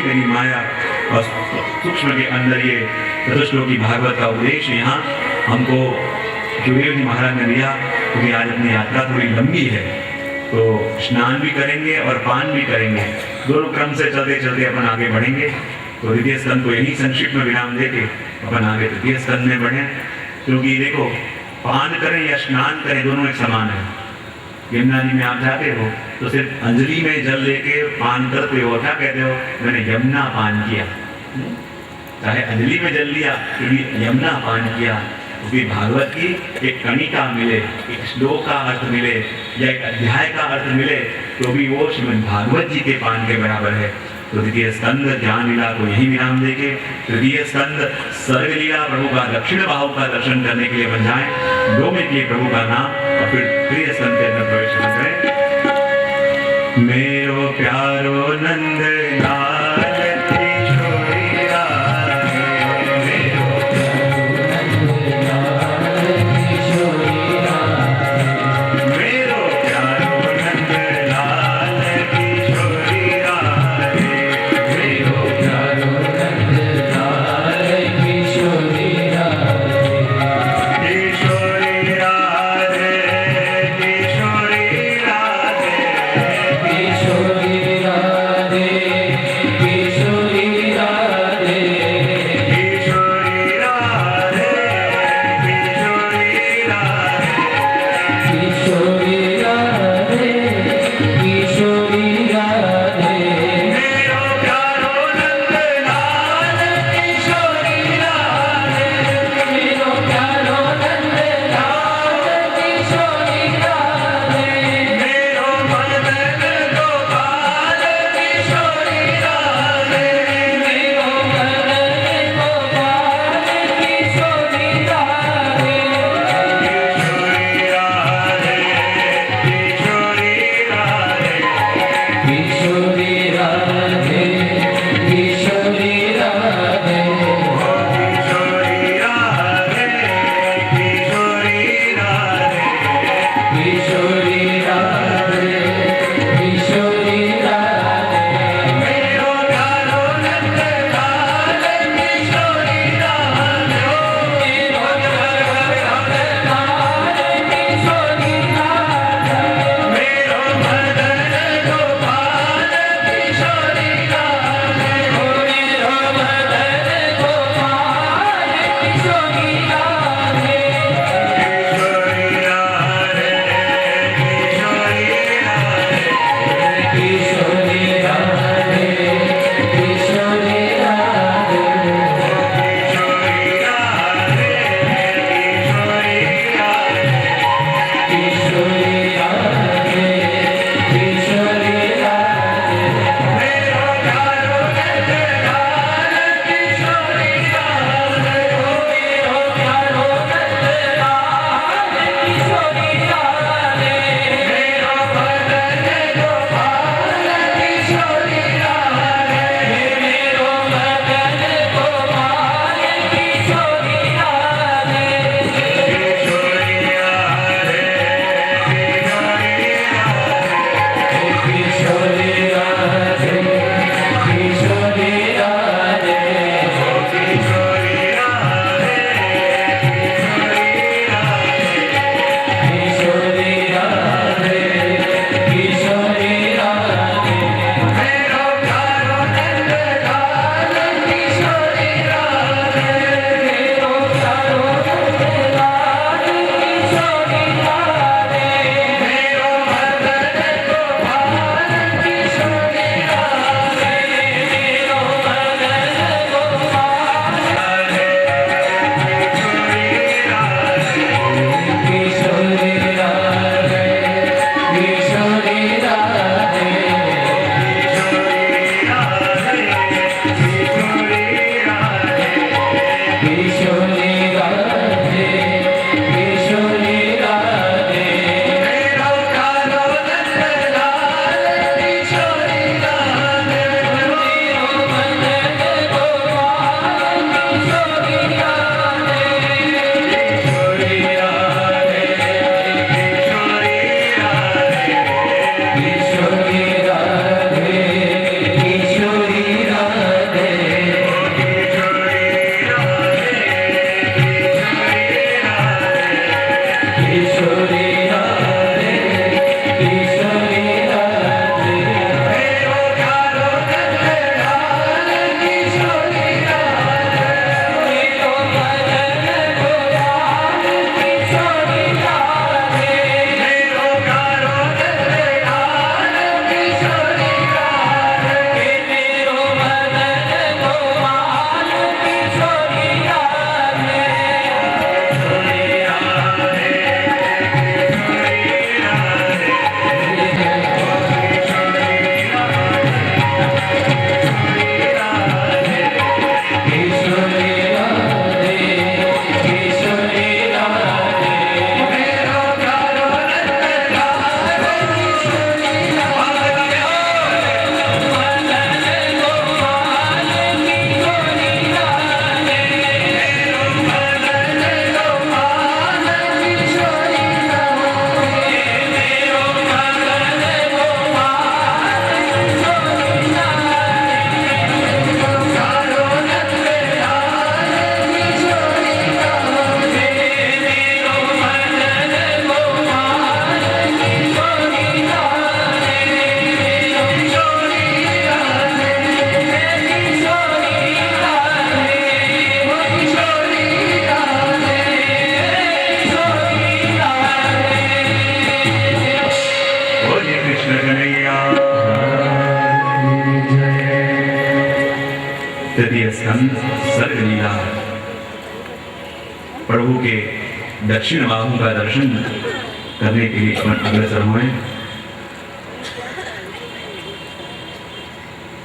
मेरी माया और सूक्ष्म के अंदर ये चतुश्लोकी भागवत का उपदेश यहाँ हमको जुगेल जी महाराज ने दिया। क्योंकि आज अपनी यात्रा थोड़ी लंबी है, तो स्नान भी करेंगे और पान भी करेंगे, दोनों क्रम से चलते चलते अपन आगे बढ़ेंगे। तो द्वितीय स्कंद को यही संक्षिप्त में विराम देके अपन आगे तृतीय स्कंद में बढ़े। क्योंकि देखो, पान करें या स्नान करें दोनों एक समान है। यमुना जी में आप जाते हो तो सिर्फ अंजलि में जल लेके पान करते हो, क्या कहते हो? मैंने यमुना पान किया। चाहे अंजलि में जल लिया फिर भी यमुना पान किया। क्योंकि भागवत की एक कणिका मिले, एक श्लोक का अर्थ मिले या एक अध्याय का अर्थ मिले तो भी वो श्रीमद् भागवत जी के पान के बराबर है। तो द्वितीय स्कंद ज्ञान लीला को यही विराम देके तृतीय स्कंद सर्ग लीला प्रभु का दक्षिण बाहु का दर्शन करने के लिए बन जाए, 2 मिनट के लिए प्रभु का नाम और फिर तृतीय स्कंद के अंदर प्रवेश करें। मेरो प्यारो नंद लाल किशोरी राधे, मेरो मेरो प्यारो नंद लाल किशोरी राधे, मेरो प्यारो नंद लाल किशोरी राधे, किशोरी राधे, किशोरी राधे, किशोरी राधे, तृतीय स्कंद सर्ग लीला। प्रभु के दक्षिण बाहु का दर्शन करने के लिए अपन अग्रसर हुए।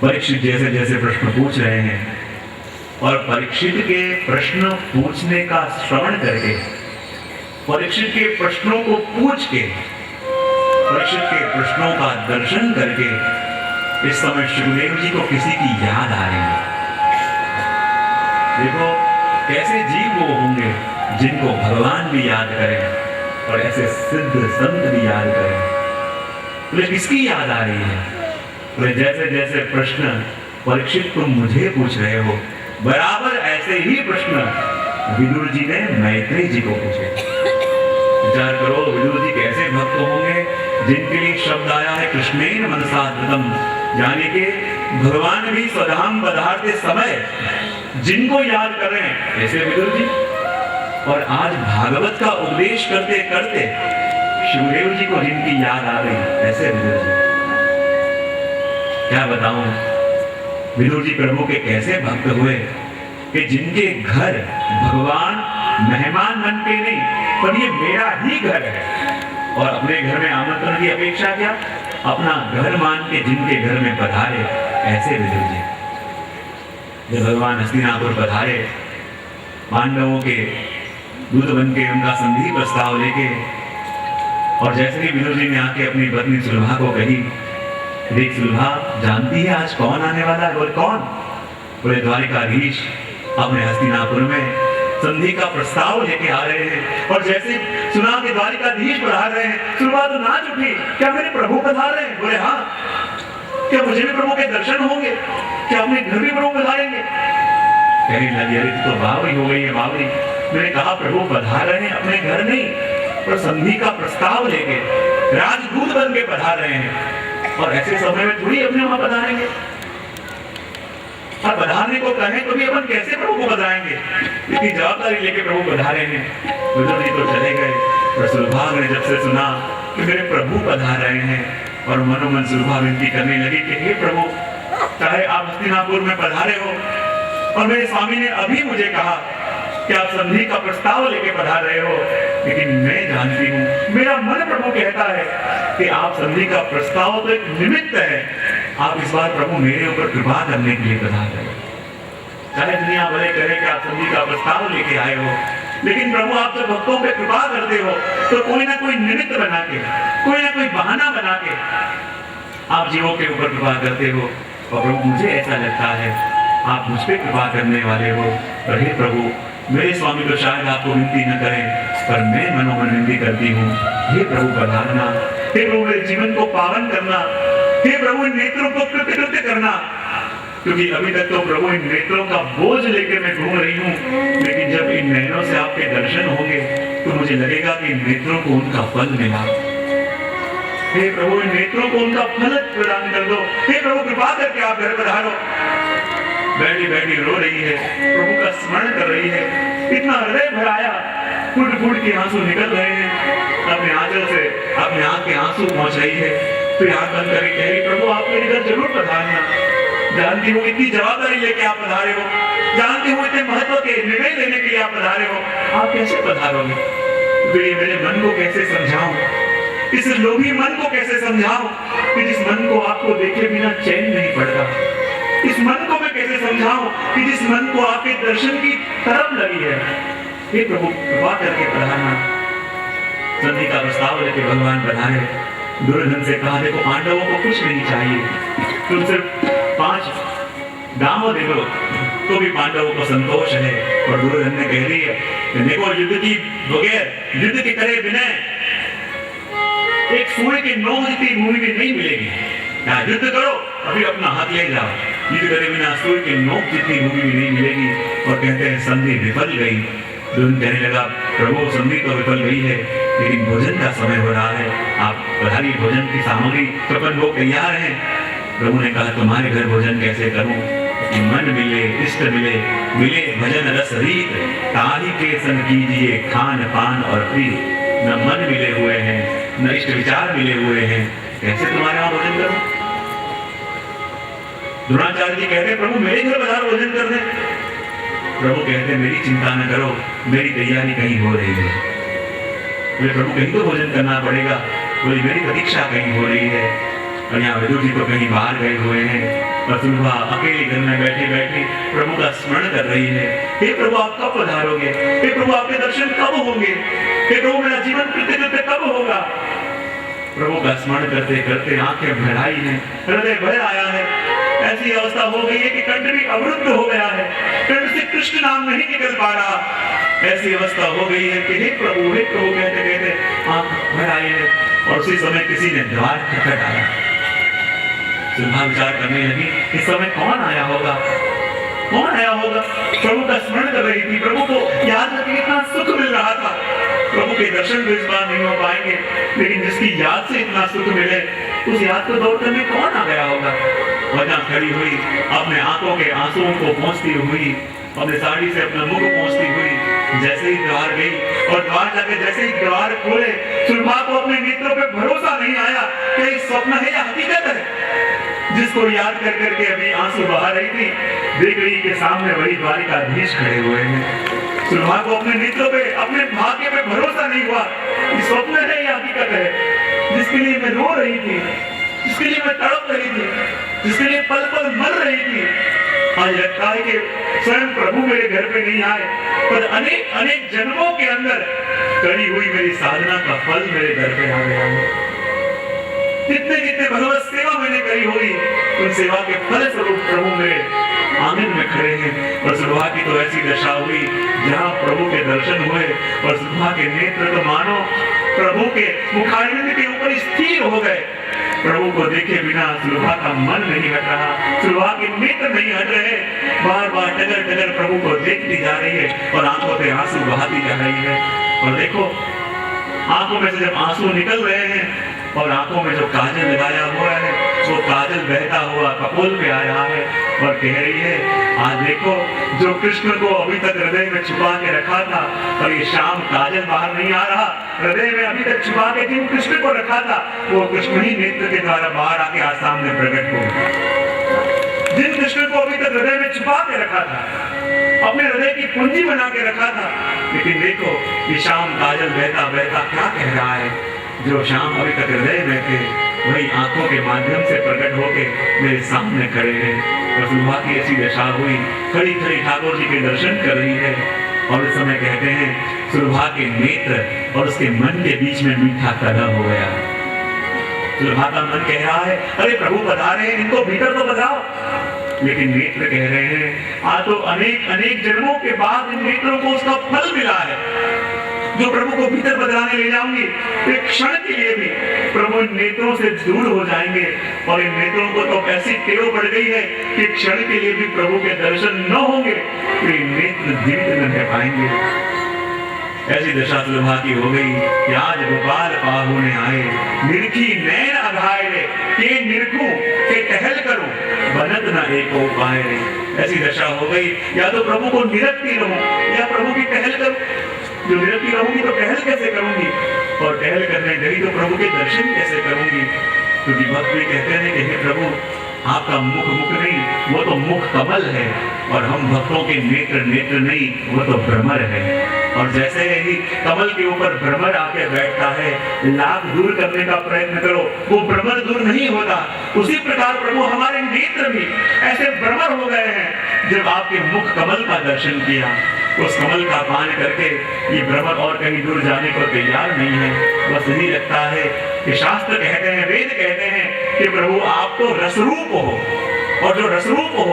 परीक्षित जैसे जैसे प्रश्न पूछ रहे हैं और परीक्षित के प्रश्न पूछने का श्रवण करके, परीक्षित के प्रश्नों को पूछ के, परीक्षित के प्रश्नों का दर्शन करके इस समय सुखदेव जी को किसी की याद आ रही है। देखो कैसे जीव वो होंगे जिनको भगवान भी याद करें और ऐसे सिद्ध संत भी याद करें। तो किसकी याद आ रही है? तो जैसे जैसे प्रश्न परीक्षित तुम मुझे पूछ रहे हो, बराबर ऐसे ही प्रश्न विदुर जी ने मैत्रेय जी को पूछे। विचार करो विदुर जी कैसे भक्त होंगे जिनके लिए शब्द आया है कृष्णेन मनसा धृतम, यानी कि भगवान भी स्वधाम पधारते समय जिनको याद कर रहे हैं ऐसे विदुर जी। और आज भागवत का उपदेश करते करते शिवदेव जी को जिनकी याद आ रही ऐसे विदुर जी। क्या बताऊं विदुर जी प्रभु के कैसे भक्त हुए कि जिनके घर भगवान मेहमान बन के नहीं, पर ये मेरा ही घर है, और अपने घर में आमंत्रण की अपेक्षा क्या, अपना घर मान के जिनके घर में पधारे ऐसे विदुर जी। जब भगवान हस्तिनापुर पधारे, पांडवों के दूत बन के उनका संधि प्रस्ताव लेके, और जैसे ही विदुर जी ने आके अपनी पत्नी सुलभा को कही, देख सुलभा जानती है आज कौन आने वाला है? बोले कौन? बोले द्वारिकाधीश अपने हस्तिनापुर में संधि का प्रस्ताव लेके आ रहे हैं। और जैसे सुना कि द्वारिकाधीश पधार रहे हैं, सुलभा तो नाच उठी, क्या मेरे प्रभु पधार रहे हैं? बोले हाँ। क्या मुझे भी प्रभु के दर्शन होंगे? क्या अपने घर भी प्रभु पधारेंगे? कहने लगी अरे तो बावरी हो गई है बावरी, मैंने कहा प्रभु पधार रहे हैं अपने घर नहीं, पर संधि का प्रस्ताव लेके राजदूत बन के पधार रहे हैं, और ऐसे समय में थोड़ी अपने वहां पधारेंगे। और पधारने को कहें तो भी अपन कैसे प्रभु को पधारेंगे? इतनी जवाबदारी लेके प्रभु पधारे हैं। विदुर जी तो चले गए, और सुलभा ने जब से सुना कि मेरे प्रभु पधार रहे हैं, और मनोमन सुलभा विनती करने लगी कि हे प्रभु, चाहे आप हस्तिनापुर में पधारे हो और मेरे स्वामी ने अभी मुझे कहा कि आप संधि का प्रस्ताव लेके पधार रहे हो, लेकिन मैं जानती हूँ, मेरा मन प्रभु कहता है कि आप संधि का प्रस्ताव तो एक निमित्त है, आप इस बार प्रभु मेरे ऊपर कृपा करने के लिए पधार रहे हो। चाहे दुनिया भले करे कि आप संधि का प्रस्ताव लेके आए हो, लेकिन प्रभु आप जब भक्तों पे कृपा करते हो तो कोई ना कोई निमित्त बना के, कोई ना कोई बहाना बना के आप जीवों के ऊपर कृपा करते हो। और प्रभु मुझे ऐसा लगता है आप मुझ पे कृपा करने वाले हो। और हे प्रभु, मेरे स्वामी तो शायद आपको विनती न करें, पर मैं मनोमन विनती करती हूँ, हे प्रभु पधारना, हे प्रभु मेरे जीवन को पावन करना, हे प्रभु इन नेत्रों को कृत्य करना, क्योंकि अभी तक तो प्रभु इन नेत्रों का बोझ लेकर मैं घूम रही हूँ, लेकिन जब इन नैनों से आपके दर्शन होंगे तो मुझे लगेगा कि इन नेत्रों को उनका फल मिला। हे प्रभु इन नेत्रों को उनका फल प्रदान कर दो। हे प्रभु कृपा करके आप घर पधारो। बैठी बैठी रो रही है, प्रभु का स्मरण कर रही है, इतना हृदय भराया, फूट फूट के आंसू निकल रहे हैं, अपने आंचल से अपने आंख के आंसू पहुंच रही है। फिर आंख बंद करके कह रही प्रभु आप मेरे घर जरूर पधारना, जानती हूँ इतनी जवाबदारी लेके आप पधारे हो, जानती हूँ इतने महत्व के निर्णय लेने के लिए आप पधारे हो, आप कैसे पधारोगे? तो ये मेरे मन को कैसे समझाऊं, इस लोभी मन को कैसे समझाऊं कि जिस मन को आपको देखे बिना चैन नहीं पड़ता, इस मन को मैं कैसे समझाऊं कि जिस मन को आपके दर्शन की तरफ लगी है। हे प्रभु कृपा करके पधारना। संधि का प्रस्ताव लेके भगवान पधारे। दुर्योधन से कहा देखो पांडवों को कुछ नहीं चाहिए, तुम सिर्फ 5 गांव दे दो तो भी पांडवों को संतोष है। और दुर्योधन ने कह रही है देखो युद्ध की बगैर, युद्ध के करे बिना एक सूर्य की नोक जितनी भूमि भी नहीं मिलेगी। यहाँ युद्ध करो अभी अपना हाथ ले जाओ, युद्ध करे बिना सूर्य की नोक जितनी भूमि भी नहीं मिलेगी। और कहते हैं संधि विफल गई। दुर्योधन कहने लगा प्रभु संधि तो विफल गई है, लेकिन भोजन का समय हो रहा है, आप पधारिए, भोजन की सामग्री कृपन लोग तैयार हैं। प्रभु ने कहा तुम्हारे घर भोजन कैसे करूं? मन मिले इष्ट मिले, मिले भजन रस रीत, ताही के संग कीजिए खान पान और प्रीत। न मन मिले हुए हैं, न इष्ट विचार मिले हुए हैं, कैसे तुम्हारे वहां भोजन करूं? द्रोणाचार्य जी कहते प्रभु मेरे घर पधारो भोजन करने। प्रभु कहते मेरी चिंता न करो, मेरी तैयारी कहीं हो रही है। बोले प्रभु कहीं तो भोजन करना पड़ेगा। बोले मेरी प्रतीक्षा कहीं हो रही है। और यहाँ विदुर जी तो कहीं बाहर गए हुए हैं और सुलभा अकेले घर में बैठे बैठे प्रभु का स्मरण कर रही है। हे प्रभु आप कब पधारोगे? हे प्रभु आपके दर्शन कब होंगे? हे प्रभु मेरा जीवन कृत्य कब होगा? प्रभु का स्मरण करते करते आंखें भराई है, हृदय भर आया है। ऐसी अवस्था हो गई है कि कंठ भी अवरुद्ध हो गया है, कंठ से कृष्ण नाम नहीं निकल पा रहा। ऐसी अवस्था हो गई है कि हे प्रभु कहते कहते आंख भर आई है। और उसी समय किसी ने द्वार खटखटाया। सुलभा विचार करने लगी इस समय कौन आया होगा, कौन आया होगा? प्रभु का स्मरण कर रही थी, प्रभु को याद करके इतना सुख मिल रहा था। प्रभु के दर्शन भी इस बार नहीं हो पाएंगे, लेकिन जिसकी याद से इतना सुख मिले उस याद को दौड़ करने कौन आ गया होगा? वजह खड़ी हुई, अपने आंखों के आंसुओं को पोंछती हुई, अपने साड़ी से अपना मुख पोंछती हुई जैसे ही द्वार गई और द्वार जाके जैसे ही द्वार खोले, सुलभा को अपने नेत्रों पे भरोसा नहीं आया कि स्वप्न है या हकीकत है। जिसको याद कर करके अभी आंसू बहा रही थी, देख रही के सामने वही द्वारिकाधीश खड़े हुए हैं। सुलभा को अपने नेत्रों पे, अपने भाग्य पे भरोसा नहीं हुआ कि स्वप्न है या हकीकत है। जिसके लिए मैं रो रही थी, जिसके लिए मैं तड़प रही थी, जिसके लिए पल पल मर रही थी, आज लगता है कि स्वयं प्रभु मेरे घर पे नहीं आए, पर अनेक अनेक जन्मों के अंदर करी हुई मेरी साधना का फल मेरे घर पे आ गया है। जितने जितने भगवत सेवा मैंने करी हुई, उन सेवा के फल स्वरूप प्रभु मेरे आंगन में खड़े हैं। और सुलभा की तो ऐसी दशा हुई जहाँ प्रभु के दर्शन हुए और सुलभा के नेत्र तो मानो प्रभु के मुखारविंद के ऊपर स्थिर हो गए। प्रभु को देखे बिना सुलभा का मन नहीं हट रहा, सुलभा के नेत्र नहीं हट रहे, बार बार टगर टगर प्रभु को देखती जा रही है और आंखों से आंसू बहाती जा रही है। और देखो आंखों में से जब आंसू निकल रहे हैं और आंखों में जो काजल लगाया हुआ है वो काजल बहता हुआ कपोल पे आ रहा है और कह रही है आज देखो जो कृष्ण को अभी तक हृदय में छुपा के रखा था और ये शाम काजल बाहर नहीं आ रहा, हृदय में अभी तक छुपा के जिन कृष्ण को रखा था वो कृष्ण ही नेत्र के द्वारा बाहर आके आज सामने प्रकट हो। जिन कृष्ण को अभी तक हृदय में छुपा के रखा था, अपने हृदय की पूंजी बना के रखा था, लेकिन देखो ये शाम काजल बहता बहता क्या कह रहा है। जो शाम अभी तक हृदय में थे वही आंखों के माध्यम से प्रकट होके मेरे सामने खड़े हैं। और सुलभा की ऐसी दशा हुई, खड़ी खड़ी ठाकुर जी के दर्शन कर रही है। और उस समय कहते हैं सुलभा के नेत्र और उसके मन के बीच में मीठा कदम हो गया। सुलभा का मन कह रहा है अरे प्रभु पधारे हैं, इनको भीतर तो बताओ, लेकिन नेत्र कह रहे हैं आज तो अनेक अनेक जन्मों के बाद इन नेत्रों को उसका फल मिला है। जो प्रभु को भीतर बदलाने ले जाऊंगी एक क्षण के लिए भी प्रभु इन नेत्रों से दूर हो जाएंगे। और इन नेत्रों को तो ऐसी टेव पड़ गई है कि क्षण के लिए भी प्रभु के दर्शन न होंगे तो ये नेत्र जीवित न रह पाएंगे। ऐसी दशा सुलभा की हो गई कि आज गोपाल पाहु ने आए, निरखी नैन अघाए रे, के निरखूं के टहल करूं, बनत न एको पाए रे। ऐसी दशा हो गई या तो प्रभु को निरखती रहूं या प्रभु की टहल करूं। जो निरखती रहूंगी तो टहल कैसे करूंगी, और टहल करने गई तो प्रभु के दर्शन कैसे करूंगी। क्योंकि भक्त भी कहते हैं कि हे प्रभु आपका मुख मुख नहीं, वो तो मुख कमल है, और हम भक्तों के नेत्र नेत्र नहीं, वो तो भ्रमर है। और जैसे ही कमल के ऊपर भ्रमर आके बैठता है, लाख दूर करने का प्रयत्न करो वो भ्रमर दूर नहीं होता, उसी प्रकार प्रभु हमारे नेत्र भी ऐसे भ्रमर हो गए हैं। जब आपके मुख कमल का दर्शन किया, उस कमल का पान करके ये भ्रमर और कहीं दूर जाने को तैयार नहीं है। बस यही लगता है कि शास्त्र कहते हैं, वेद कहते हैं कि प्रभु आप तो रसरूप हो, और जो रसरूप हो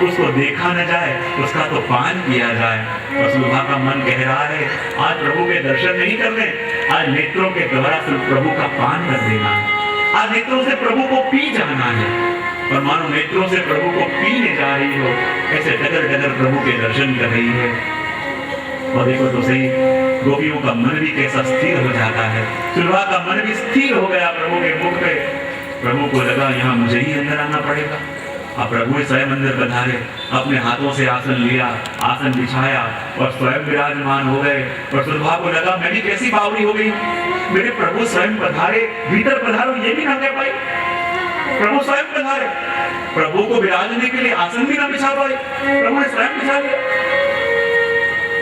उसको देखा न जाए, उसका तो पान किया जाए। और सुलभा का मन कह रहा है आज प्रभु के दर्शन नहीं करने, आज नेत्रों के द्वारा प्रभु का पान कर देना, आज नेत्रों से प्रभु को पी जाना है। और मानो नेत्रों से प्रभु को पीने जा रही हो, ऐसे डगर डगर प्रभु के दर्शन कर रही है। और देखो तो सही गोपियों का मन भी कैसा स्थिर हो जाता है। सुलभा का मन भी स्थिर हो गया प्रभु के मुख पे। प्रभु को लगा यहाँ मुझे ही अंदर आना पड़ेगा। अब प्रभु स्वयं अंदर पधारे, अपने हाथों से आसन लिया, आसन बिछाया और स्वयं विराजमान हो गए। और सुलभा को लगा मैं भी कैसी बावड़ी हो गई, मेरे प्रभु स्वयं पधारे, भीतर पधारो ये भी ना कह पाई। प्रभु स्वयं पधारे। प्रभु को विराजने के लिए आसन भी ना बिछा पाए, प्रभु ने स्वयं बिछा लिया।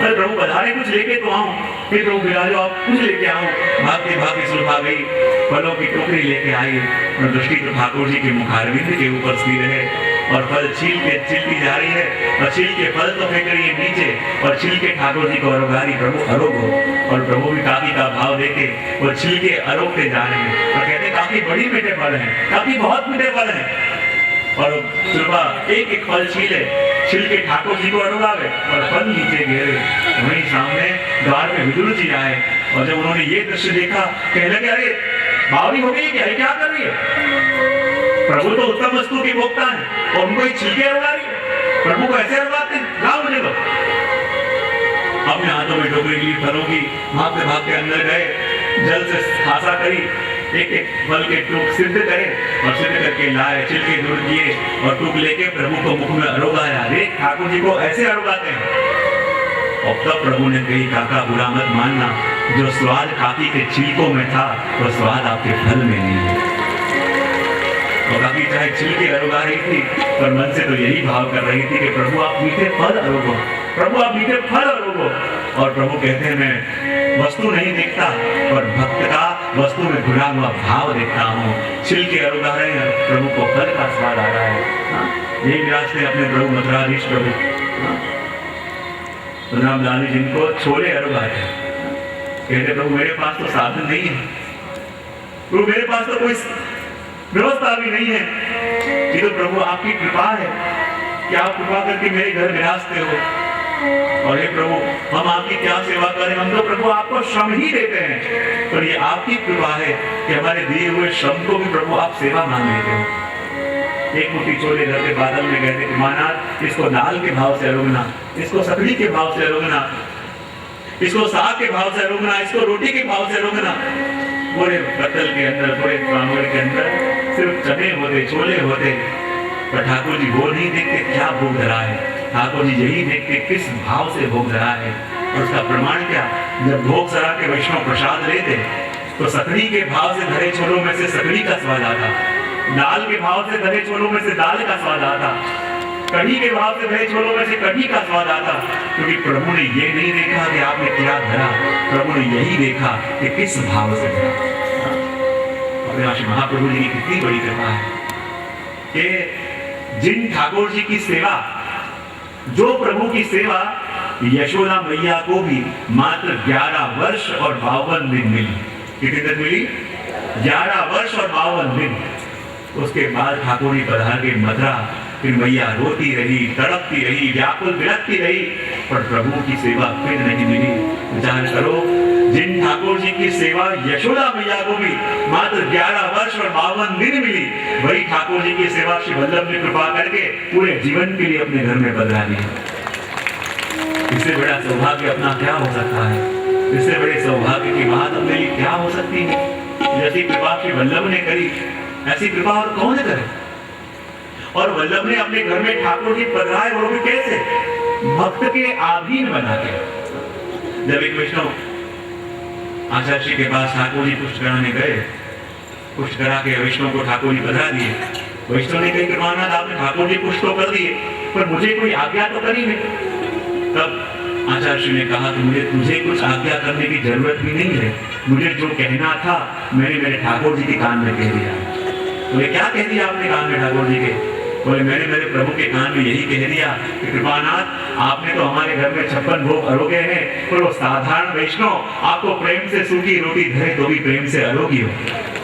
अरे प्रभु पधारे, कुछ लेके तो आऊं। फिर प्रभु विराजो, आप कुछ लेके आओ। भागते भागते सुलभा गई, फलों की टोकरी लेके आई और दृष्टि तो ठाकुर जी के मुखारविंद के ऊपर स्थिर है और फल छीलती जा रही है और छील के फल तो फेंक रही है नीचे और छील के ठाकुर जी को अरोगारी, प्रभु अरोगो। और प्रभु भी काफी का भाव देके वो छील के अरोगते जा रहे हैं और कहते काफी बड़ी मीठे फल हैं, काफी बहुत मीठे फल हैं। और सुबह एक एक फल छील के ठाकुर जी को अड़ुलावे और फल नीचे गिरे। वहीं सामने द्वार में विदुर जी आए और जब उन्होंने ये दृश्य देखा, कहने लगे अरे बावरी हो गई, क्या कर रही है? प्रभु तो उत्तम वस्तु की भोक्ता है और उनको छिलके अड़ुला रही है। प्रभु को ऐसे अड़ुलाते हैं, लाओ मुझे दो। अपने हाथों में टोकरी ली फलों की, भागते भागते अंदर गए, जल से खासा करी, एक एक फल के टूक सिद्ध करे और सिद्ध करके लाए, छिलके दूर किए और टूक लेके प्रभु को मुख में अरोगाया। अरे ठाकुर जी को ऐसे अरोगाते हैं। और तब प्रभु ने कही काका बुरा मत मानना, जो स्वाद काकी के छिलकों में था वो स्वाद आपके फल में नहीं है। और काकी चाहे छिलके अरोगा रही थी पर मन से तो यही भाव कर रही थी कि प्रभु आप मीठे फल अरोगो, प्रभु आप मीठे फल अरोगो। और प्रभु कहते हैं मैं वस्तु नहीं देखता पर भक्त का वस्तु में घुला हुआ भाव देखता हूँ। छिलके अरोगा रहे हैं, प्रभु को फल का स्वाद आ रहा है। यही विराजते अपने प्रभु मथुराधीश प्रभु रामलाल जिनको छोले अरोगाते हैं। कहते प्रभु मेरे पास तो साधन नहीं है, प्रभु मेरे पास तो कोई व्यवस्था भी नहीं है, ये तो प्रभु आपकी कृपा है कि आप कृपा करके मेरे घर विराजते हो। और हे प्रभु हम आपकी क्या सेवा करें, हम तो प्रभु आपको श्रम ही देते हैं, पर ये आपकी कृपा है कि हमारे दिए हुए श्रम को भी प्रभु आप सेवा मान लेते हो। एक मुट्ठी छोले घर के बादल में कहते कि महाराज इसको दाल के भाव से अरोगना, इसको सकड़ी के भाव से अरोगना, इसको साग के भाव से अरोगना, इसको रोटी के भाव से अरोगना। पूरे पत्तल के अंदर, पूरे प्रांगण के अंदर सिर्फ चने होते, छोले होते, पर ठाकुर जी वो नहीं देखते क्या भोग धरा है, ठाकुर जी यही देखते किस भाव से भोग धरा है। और उसका प्रमाण क्या, जब भोग सरा के वैष्णव प्रसाद लेते तो सकड़ी के भाव से धरे छोलों में से सकड़ी का स्वाद आता, दाल के भाव से धरे छोलों में से दाल का स्वाद आता, कढ़ी के भाव से धरे छोलों में से कढ़ी का स्वाद आता। क्योंकि प्रभु ने ये नहीं देखा कि आपने क्या धरा, प्रभु ने यही देखा कि किस भाव से धरा। अपने महाप्रभु जी की कितनी बड़ी कृपा है कि जिन ठाकुर जी की सेवा, जो प्रभु की सेवा यशोदा मैया को भी मात्र 11 वर्ष और 52 दिन मिली। कितनी दिन मिली? 11 वर्ष और 52 दिन। उसके बाद ठाकुर जी पधार के मथुरा, फिर मैया रोती रही, तड़पती रही, व्याकुल विलपती रही, पर प्रभु की सेवा फिर नहीं मिली। विचार करो, जिन ठाकुर जी की सेवा यशोदा मैया को भी मात्र 11 वर्ष और 52 दिन मिली, वही ठाकुर जी की सेवा श्री वल्लभ ने कृपा करके पूरे जीवन के लिए अपने घर में बदला दी। इससे बड़ा सौभाग्य अपना क्या हो सकता है? इससे बड़े सौभाग्य की बात अपने लिए क्या हो सकती है? जैसी कृपा श्री वल्लभ ने करी, ऐसी कृपा और कौन करे? और वल्लभ ने अपने घर में ठाकुर जी पधराए, वो भी कैसे? भक्त के अधीन बना के। जब एक वैष्णव आचार्य जी के पास ठाकुर जी पुष्ट कराने गए, पुष्ट करा के वैष्णव को ठाकुर जी पधरा दिए। वैष्णव ने कही कृपानाथ आपने ठाकुर जी पुष्ट तो कर दिए, पर मुझे कोई आज्ञा तो करी नहीं। तब आचार्य जी ने कहा कि मुझे तुझे कुछ आज्ञा करने की जरूरत भी नहीं है, मुझे जो कहना था मैंने मेरे ठाकुर जी के कान में कह दिया। बोले क्या कह दिया आपने कान में ठाकुर जी के? बोले मैंने मेरे प्रभु के कान में यही कह दिया कि कृपानाथ आपने तो हमारे घर में 56 भोग अरोगे हैं, पर वो साधारण वैष्णव आपको प्रेम से सूखी रोटी धरे तो भी प्रेम से अरोगी हो।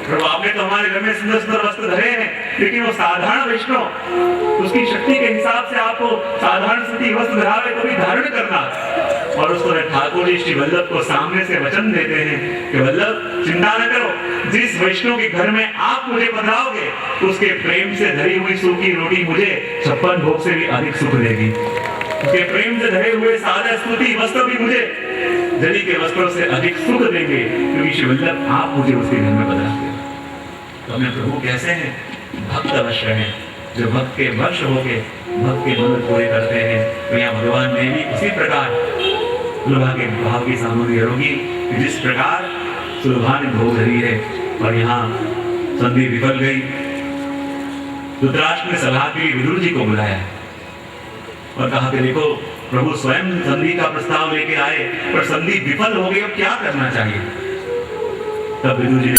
प्रभु आपने तो हमारे घर में सुंदर सुंदर वस्त्र धरे हैं, लेकिन वो साधारण वैष्णव उसकी शक्ति के हिसाब से आपको साधारण सूती वस्त्र धरावे तो भी धारण करना। और उसको ठाकुर जी श्री वल्लभ को सामने से वचन देते हैं कि वल्लभ चिंता न करो, जिस वैष्णव के घर में आप मुझे पधराओगे उसके प्रेम से धरी हुई सूखी रोटी मुझे 56 भोग से भी अधिक सुख देगी। उसके प्रेम से धरे हुए सादा सूती वस्त्र भी मुझे जली के वस्त्रों से अधिक सुख देंगे, क्योंकि श्री वल्लभ आप मुझे उसके घर में पधराते हैं। तो हमें प्रभु कैसे हैं? भक्त अवश्य हैं, जो भक्त के वश होके भक्त के मन पूरे करते हैं। तो यहाँ भगवान ने भी उसी प्रकार सुलभा के भाव की सामग्री होगी जिस प्रकार सुलभा ने भोग धरी है। और यहाँ संधि विफल गई, धृतराष्ट्र ने सलाह के लिए विदुर जी को बुलाया और कहा कि देखो प्रभु स्वयं संधि का प्रस्ताव लेके आए पर संधि विफल हो गई, अब क्या करना चाहिए। तब विदुर जी